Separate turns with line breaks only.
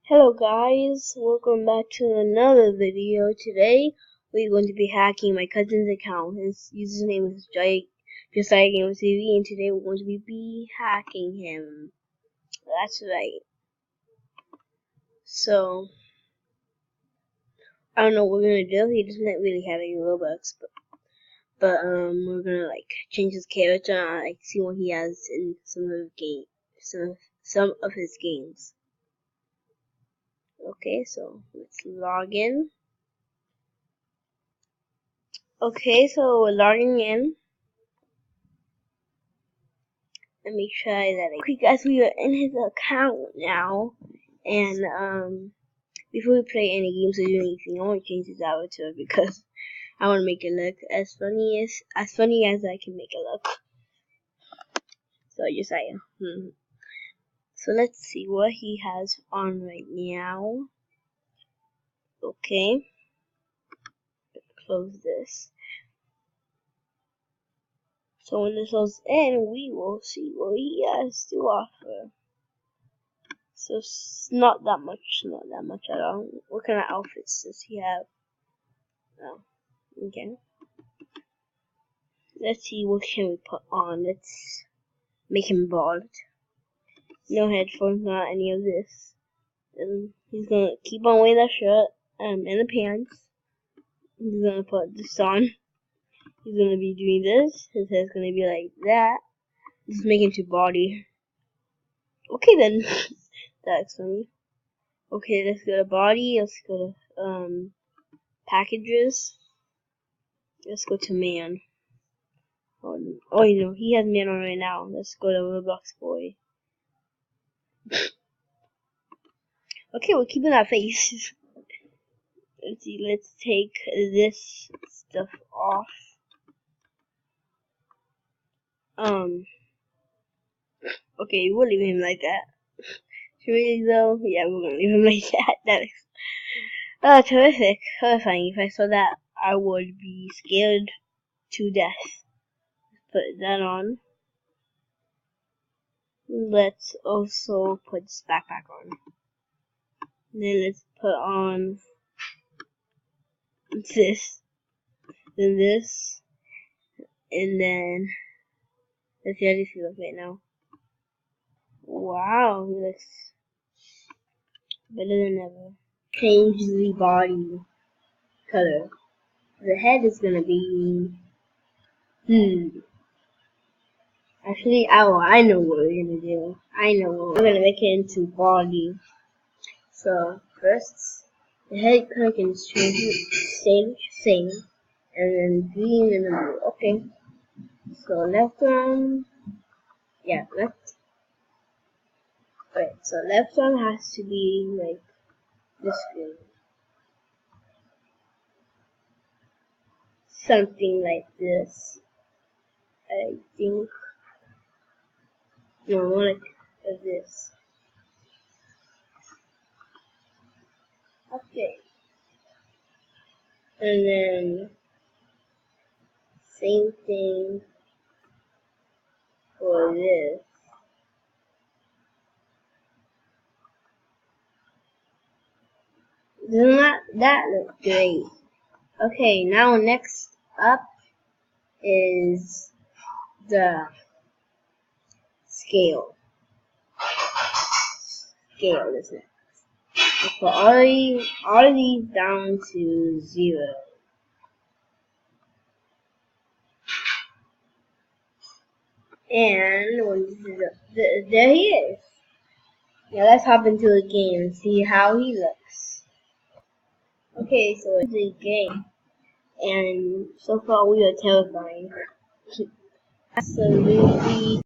Hello guys, welcome back to another video. Today we're going to be hacking my cousin's account. His username is just like Gamer TV, and today we're going to be hacking him. That's right. So I don't know what we're gonna do. He doesn't really have any Robux, but we're gonna change his character and see what he has in some of his games. Okay, so let's log in. Okay, so we're logging in. Let me try that. Okay, guys, we are in his account now, and before we play any games or do anything, I want to change his avatar because I want to make it look as funny as I can make it look. So So let's see what he has on right now. Okay, close this. So when this goes in, we will see what he has to offer. So it's not that much at all. What kind of outfits does he have? Oh, okay. Let's see what can we put on. Let's make him bald. No headphones, not any of this. And he's gonna keep on wearing that shirt and the pants. He's gonna put this on. He's gonna be doing this. His hair's gonna be like that. Just make him to body. Okay then. That's funny. Okay, let's go to body. Let's go to packages. Let's go to man. Oh, you know, he has man on right now. Let's go to Roblox boy. Okay, we're keeping that face. Let's see, let's take this stuff off. Okay, we'll leave him like that. Should we though? Yeah, we're gonna leave him like that. That is terrific. Horrifying. If I saw that, I would be scared to death. Put that on. Let's also put this backpack on. Then let's put on this. Then this. And then let's see how this looks right now. Wow, he looks better than ever. Change the body color. The head is gonna be Actually, I know what we're gonna do. I know we're gonna make it into body. So first, the head color can change same, and then green in the middle. Okay. So left arm, yeah, left. Right. So left arm has to be like this green. Something like this. I think. No, more like this. Okay. And then same thing for this. Doesn't that look great? Okay, now next up is the scale. Scale is next. We'll put all of these down to 0. And when this is there he is. Now let's hop into the game and see how he looks. Okay, so it's a game. And so far we are terrifying. Absolutely